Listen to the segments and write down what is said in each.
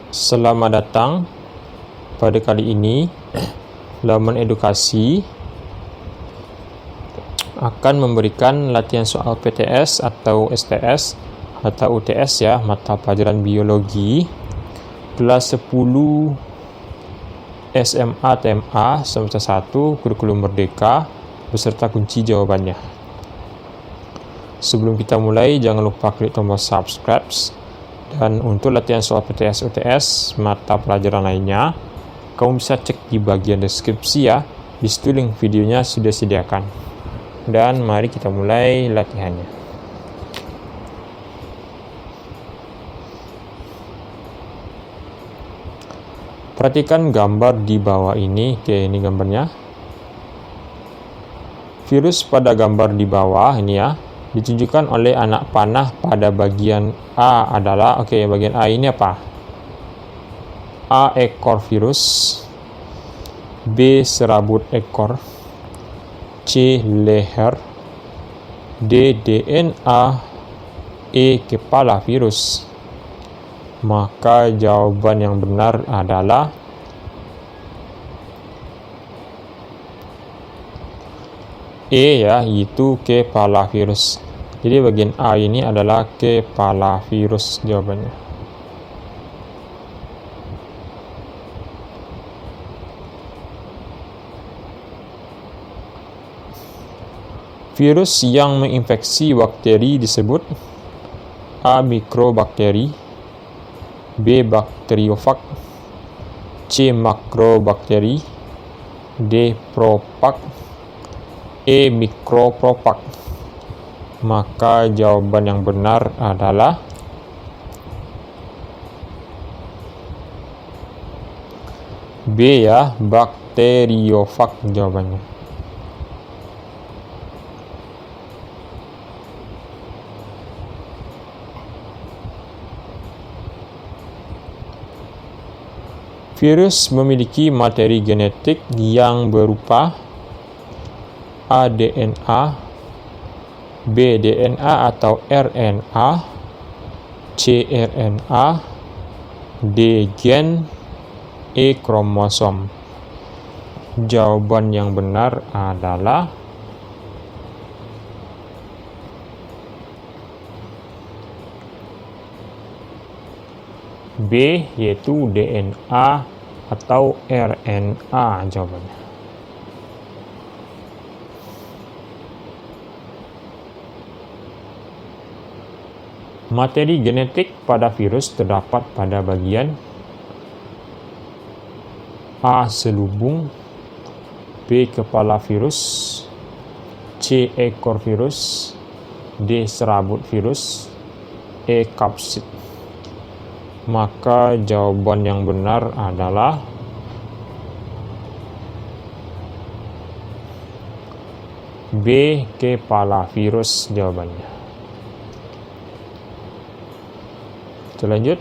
Selamat datang. Pada kali ini, laman edukasi akan memberikan latihan soal PTS atau STS atau UTS ya, mata pelajaran biologi kelas 10 SMA TMA semester 1 kurikulum merdeka beserta kunci jawabannya. Sebelum kita mulai, jangan lupa klik tombol subscribe. Dan untuk latihan soal PTS UTS mata pelajaran lainnya, kamu bisa cek di bagian deskripsi ya. Di situ link videonya sudah disediakan. Dan mari kita mulai latihannya. Perhatikan gambar di bawah ini. Oke, ini gambarnya. Virus pada gambar di bawah ini ya, ditunjukkan oleh anak panah pada bagian A adalah, bagian A ini apa? A. Ekor virus, B. Serabut ekor, C. Leher, D. DNA, E. Kepala virus. Maka jawaban yang benar adalah E ya, yaitu kepala virus. Jadi bagian A ini adalah kepala virus jawabannya. Virus yang menginfeksi bakteri disebut A. Mikrobakteri, B. Bakteriofag, C. Makrobakteri, D. Propag, E. Mikropropag. Maka jawaban yang benar adalah B ya, bakteriofag jawabannya. Virus memiliki materi genetik yang berupa A. DNA, B. DNA atau RNA, C. RNA, D. gen, E. kromosom. Jawaban yang benar adalah B, yaitu DNA atau RNA jawabannya. Materi genetik pada virus terdapat pada bagian A. Selubung, B. Kepala virus, C. Ekor virus, D. Serabut virus, E. Kapsid. Maka jawaban yang benar adalah B. Kepala virus jawabannya. Kita lanjut.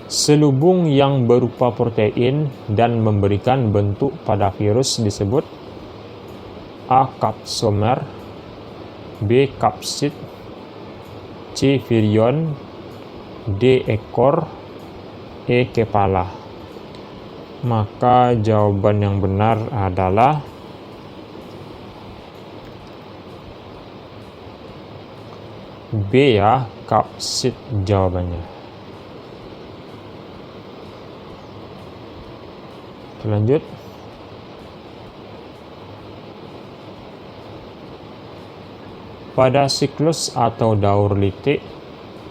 Selubung yang berupa protein dan memberikan bentuk pada virus disebut A. Kapsomer, B. Kapsid, C. virion, D. ekor, E. kepala. Maka jawaban yang benar adalah B ya, kapsid jawabannya. Kita lanjut. Pada siklus atau daur litik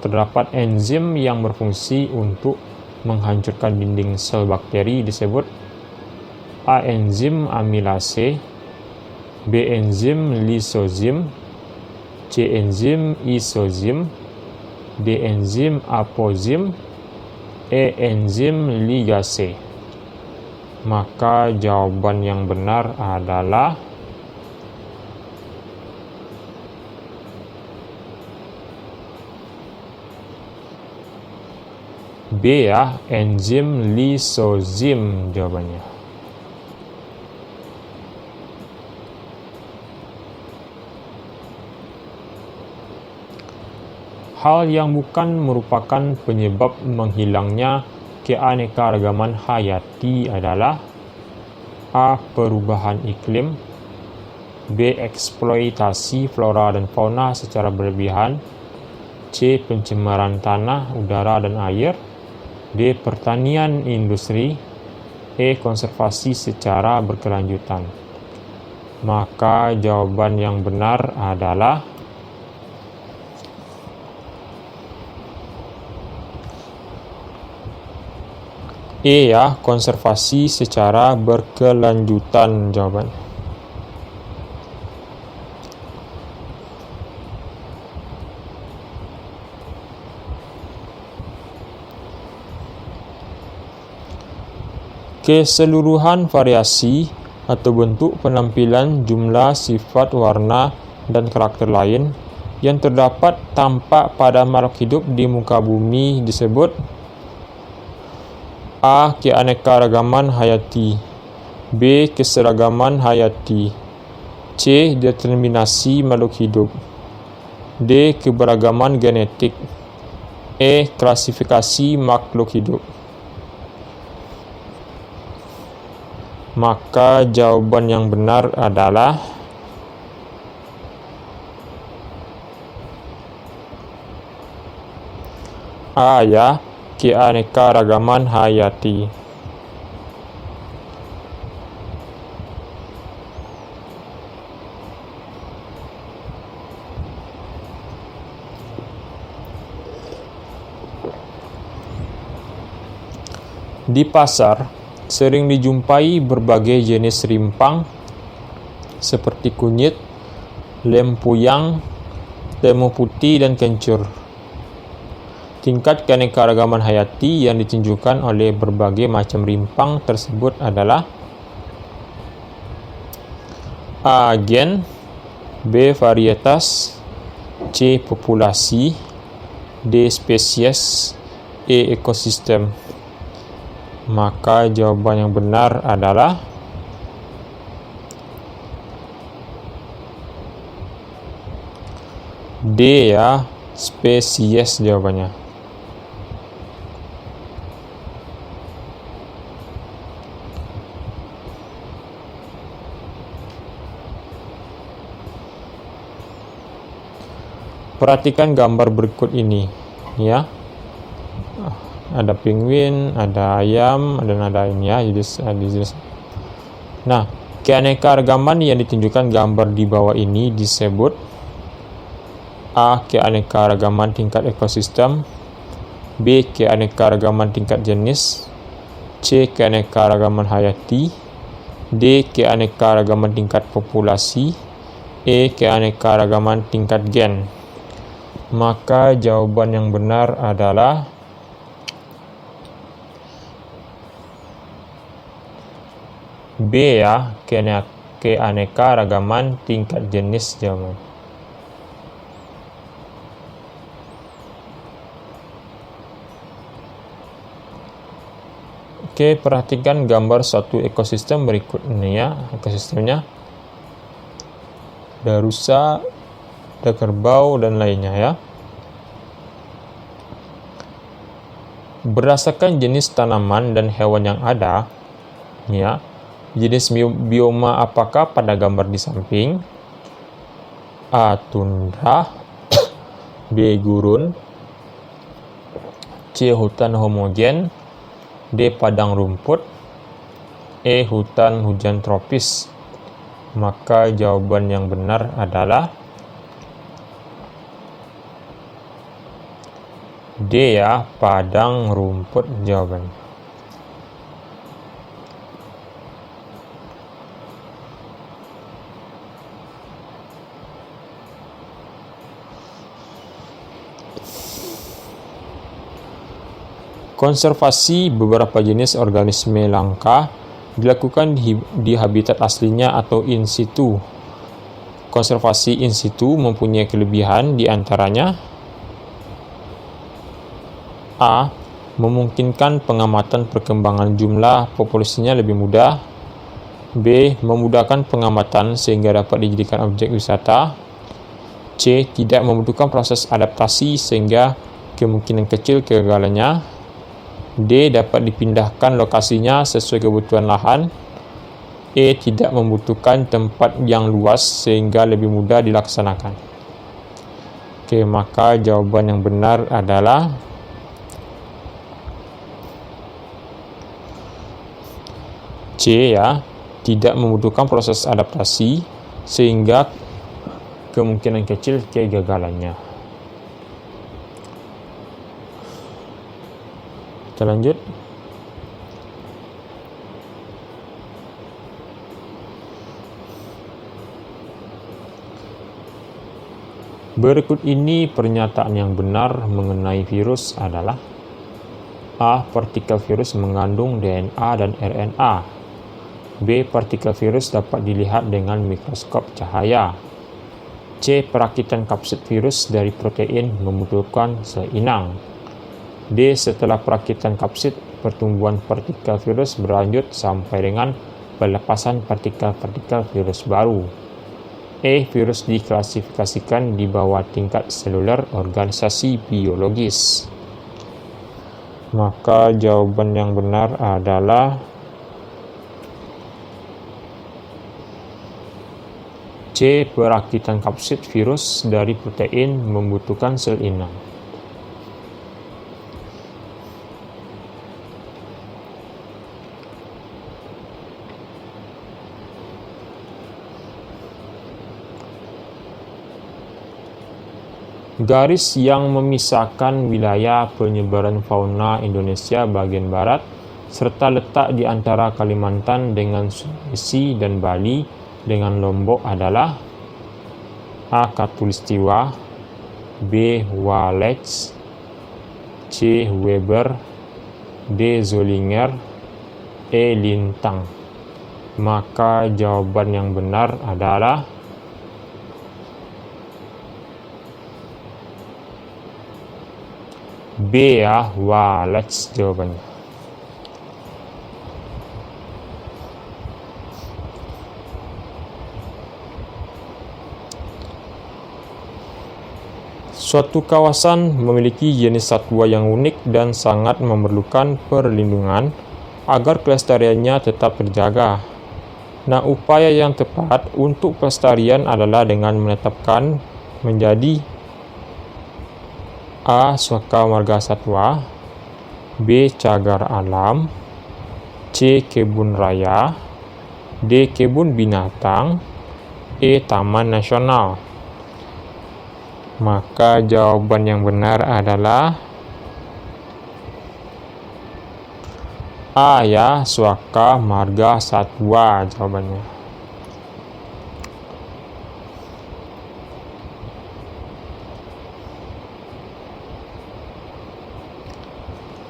terdapat enzim yang berfungsi untuk menghancurkan dinding sel bakteri disebut A. enzim amilase, B. enzim lisozim, C. enzim isozim, D. enzim apozim, E. enzim ligase. Maka jawaban yang benar adalah B ya, enzim lisozim jawabannya. Hal yang bukan merupakan penyebab menghilangnya keanekaragaman hayati adalah A. Perubahan iklim, B. Eksploitasi flora dan fauna secara berlebihan, C. Pencemaran tanah, udara, dan air, D. Pertanian industri, E. Konservasi secara berkelanjutan. Maka jawaban yang benar adalah E ya, konservasi secara berkelanjutan jawaban. Keseluruhan variasi atau bentuk penampilan, jumlah, sifat, warna, dan karakter lain yang terdapat tampak pada makhluk hidup di muka bumi disebut A. Keanekaragaman hayati, B. Keseragaman hayati, C. Determinasi makhluk hidup, D. Keberagaman genetik, E. Klasifikasi makhluk hidup. Maka jawaban yang benar adalah A ya, keanekaragaman hayati. Di pasar, sering dijumpai berbagai jenis rimpang seperti kunyit, lempuyang, lemu putih, dan kencur. Tingkat keanekaragaman hayati yang ditunjukkan oleh berbagai macam rimpang tersebut adalah A. Gen, B. Varietas, C. Populasi, D. Spesies, E. Ekosistem. Maka jawaban yang benar adalah D ya, spesies jawabannya. Perhatikan gambar berikut ini ya. Ada penguin, ada ayam, dan ada ini ya. Nah, keanekaragaman yang ditunjukkan gambar di bawah ini disebut A. Keanekaragaman tingkat ekosistem, B. Keanekaragaman tingkat jenis, C. Keanekaragaman hayati, D. Keanekaragaman tingkat populasi, E. Keanekaragaman tingkat gen. Maka jawaban yang benar adalah B ya, keanekaragaman tingkat jenis jawaban. Oke, perhatikan gambar suatu ekosistem berikut ini ya. Ekosistemnya ada rusa, ada kerbau, dan lainnya ya. Berdasarkan jenis tanaman dan hewan yang ada, ya, jenis bioma apakah pada gambar di samping? A. Tundra, B. Gurun, C. Hutan homogen, D. Padang rumput, E. Hutan hujan tropis. Maka jawaban yang benar adalah D ya, padang rumput jawaban. Konservasi beberapa jenis organisme langka dilakukan di habitat aslinya atau in situ. Konservasi in situ mempunyai kelebihan di antaranya A. Memungkinkan pengamatan perkembangan jumlah populasinya lebih mudah. B. Memudahkan pengamatan sehingga dapat dijadikan objek wisata. C. Tidak membutuhkan proses adaptasi sehingga kemungkinan kecil kegagalannya. D. Dapat dipindahkan lokasinya sesuai kebutuhan lahan. E. Tidak membutuhkan tempat yang luas sehingga lebih mudah dilaksanakan. Oke, maka jawaban yang benar adalah C ya. Tidak membutuhkan proses adaptasi sehingga kemungkinan kecil kegagalannya. Kita lanjut. Berikut ini pernyataan yang benar mengenai virus adalah: A. Partikel virus mengandung DNA dan RNA. B. Partikel virus dapat dilihat dengan mikroskop cahaya. C. Perakitan kapsid virus dari protein membutuhkan sel inang. D. Setelah perakitan kapsid, pertumbuhan partikel virus berlanjut sampai dengan pelepasan partikel-partikel virus baru. E. Virus diklasifikasikan di bawah tingkat seluler organisasi biologis. Maka jawaban yang benar adalah C. Perakitan kapsid virus dari protein membutuhkan sel inang. Garis yang memisahkan wilayah penyebaran fauna Indonesia bagian barat serta letak di antara Kalimantan dengan Sulawesi dan Bali dengan Lombok adalah: A. Katulistiwa, B. Wallace, C. Weber, D. Zollinger, E. Lintang. Maka jawaban yang benar adalah B ya, Wallace jawabannya. Suatu kawasan memiliki jenis satwa yang unik dan sangat memerlukan perlindungan agar kelestariannya tetap terjaga. Nah, upaya yang tepat untuk pelestarian adalah dengan menetapkan menjadi A. Suaka Marga Satwa, B. Cagar Alam, C. Kebun Raya, D. Kebun Binatang, E. Taman Nasional. Maka jawaban yang benar adalah A ya, Suaka Marga Satwa jawabannya.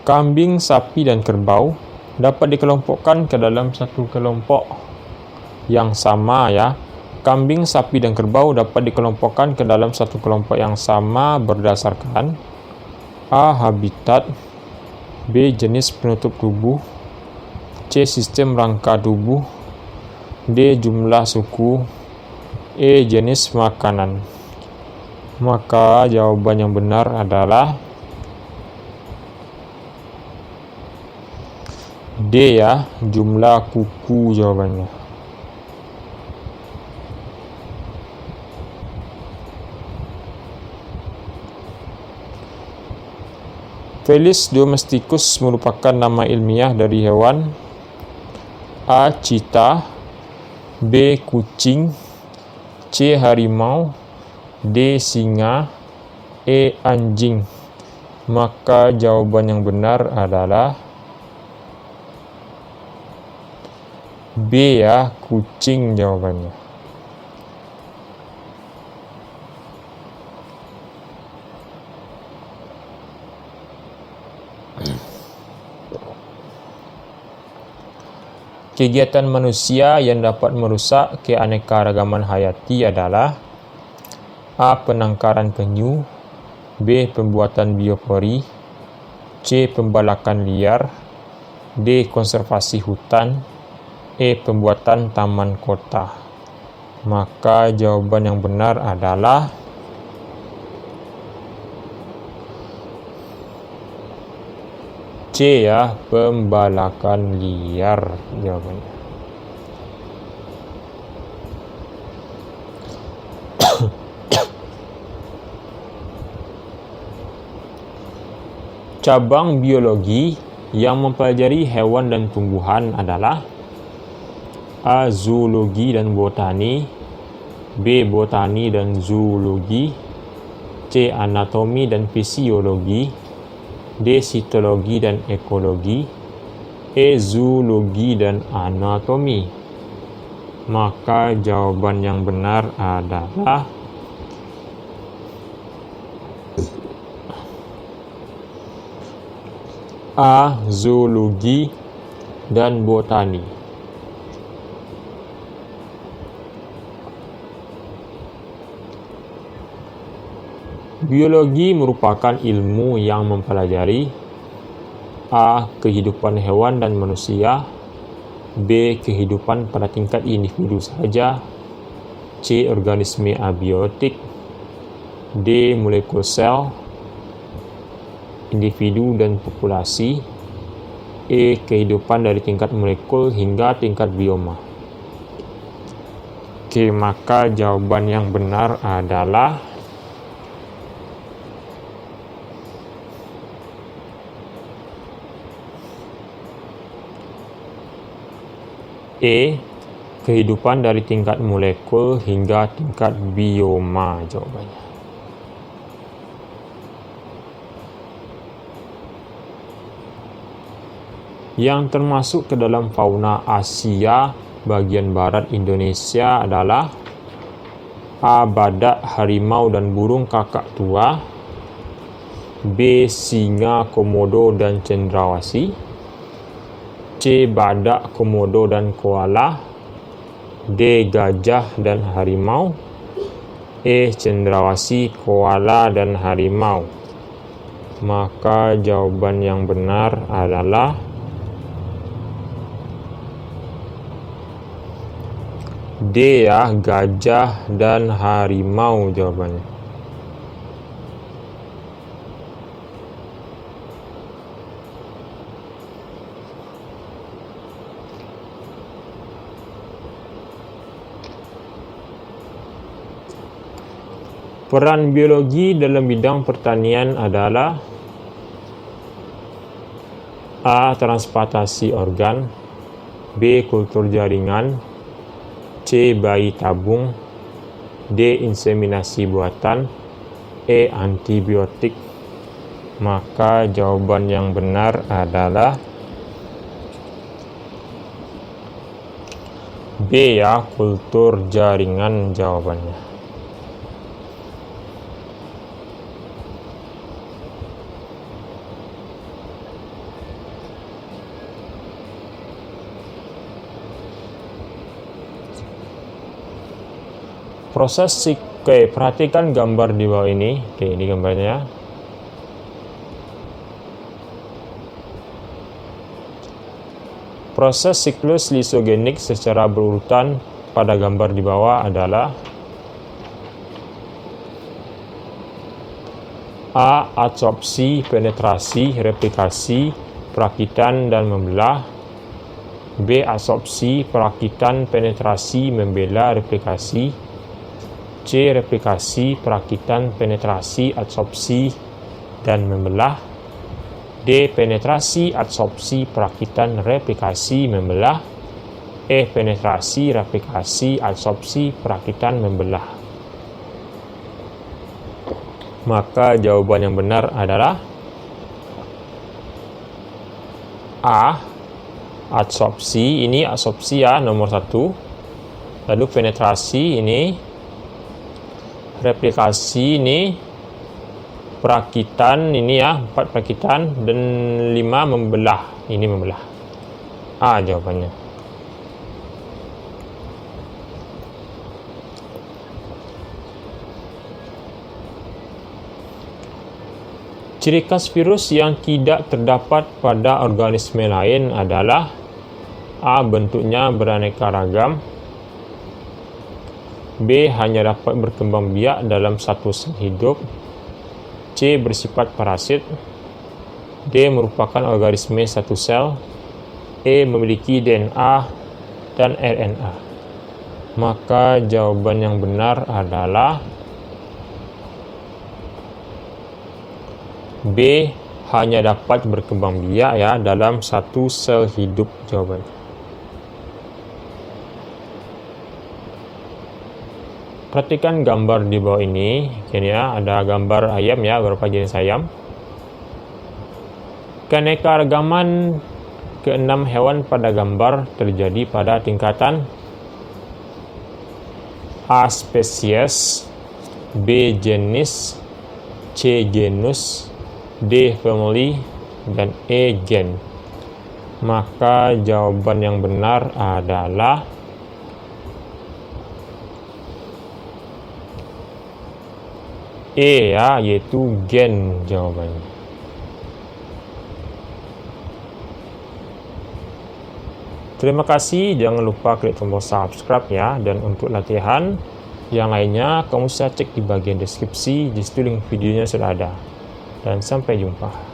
Kambing, sapi, dan kerbau dapat dikelompokkan ke dalam satu kelompok yang sama ya. Kambing, sapi, dan kerbau dapat dikelompokkan ke dalam satu kelompok yang sama berdasarkan A. Habitat, B. Jenis penutup tubuh, C. Sistem rangka tubuh, D. Jumlah suku, E. Jenis makanan. Maka jawaban yang benar adalah D ya, jumlah kuku jawabannya. Felis domesticus merupakan nama ilmiah dari hewan: A. Cheetah, B. Kucing, C. Harimau, D. Singa, E. Anjing. Maka jawaban yang benar adalah B ya, kucing jawabannya. Kegiatan manusia yang dapat merusak keanekaragaman hayati adalah A. Penangkaran penyu, B. Pembuatan biopori, C. Pembalakan liar, D. Konservasi hutan, E. Pembuatan taman kota. Maka jawaban yang benar adalah C ya, pembalakan liar jawabannya. Cabang biologi yang mempelajari hewan dan tumbuhan adalah A. Zoologi dan botani, B. Botani dan zoologi, C. Anatomi dan fisiologi, D. Sitologi dan ekologi, E. Zoologi dan anatomi. Maka jawaban yang benar adalah A. Zoologi dan botani. Biologi merupakan ilmu yang mempelajari A. Kehidupan hewan dan manusia, B. Kehidupan pada tingkat individu saja, C. Organisme abiotik, D. Molekul sel, individu dan populasi, E. Kehidupan dari tingkat molekul hingga tingkat bioma. Oke, maka jawaban yang benar adalah E. Kehidupan dari tingkat molekul hingga tingkat bioma jawabannya. Yang termasuk ke dalam fauna Asia bagian barat Indonesia adalah A. Badak, harimau dan burung kakak tua, B. Singa, komodo dan cendrawasih, C. Badak, komodo dan koala, D. Gajah dan harimau, E. Cendrawasih, koala dan harimau. Maka jawaban yang benar adalah D ya, gajah dan harimau jawabannya. Peran biologi dalam bidang pertanian adalah A. Transplantasi organ, B. Kultur jaringan, C. Bayi tabung, D. Inseminasi buatan, E. Antibiotik. Maka jawaban yang benar adalah B ya, kultur jaringan jawabannya. Oke, perhatikan gambar di bawah ini. Oke, ini gambarnya. Proses siklus lisogenik secara berurutan pada gambar di bawah adalah A. Adsorpsi, penetrasi, replikasi, perakitan, dan membelah, B. Adsorpsi, perakitan, penetrasi, membela, replikasi, C. Replikasi, perakitan, penetrasi, adsorpsi, dan membelah, D. Penetrasi, adsorpsi, perakitan, replikasi, membelah, E. Penetrasi, replikasi, adsorpsi, perakitan, membelah. Maka jawaban yang benar adalah A. Adsorpsi, ini adsorpsi ya, nomor 1. Lalu penetrasi ini, replikasi ini, perakitan ini ya, 4 perakitan, dan 5 membelah, ini membelah. A jawabannya. Ciri khas virus yang tidak terdapat pada organisme lain adalah A. Bentuknya beraneka ragam, B. Hanya dapat berkembang biak dalam satu sel hidup, C. Bersifat parasit, D merupakan organisme satu sel. E memiliki DNA dan RNA. Maka jawaban yang benar adalah B, hanya dapat berkembang biak ya dalam satu sel hidup. Jawaban. Perhatikan gambar di bawah ini. Ini ya, ada gambar ayam ya, beberapa jenis ayam. Keanekaragaman keenam hewan pada gambar terjadi pada tingkatan A spesies, B jenis, C genus, D family, dan E gen. Maka jawaban yang benar adalah E ya, yaitu gen jawabannya. Terima kasih, jangan lupa klik tombol subscribe ya, dan untuk latihan yang lainnya kamu bisa cek di bagian deskripsi, di situ link videonya sudah ada. Dan sampai jumpa.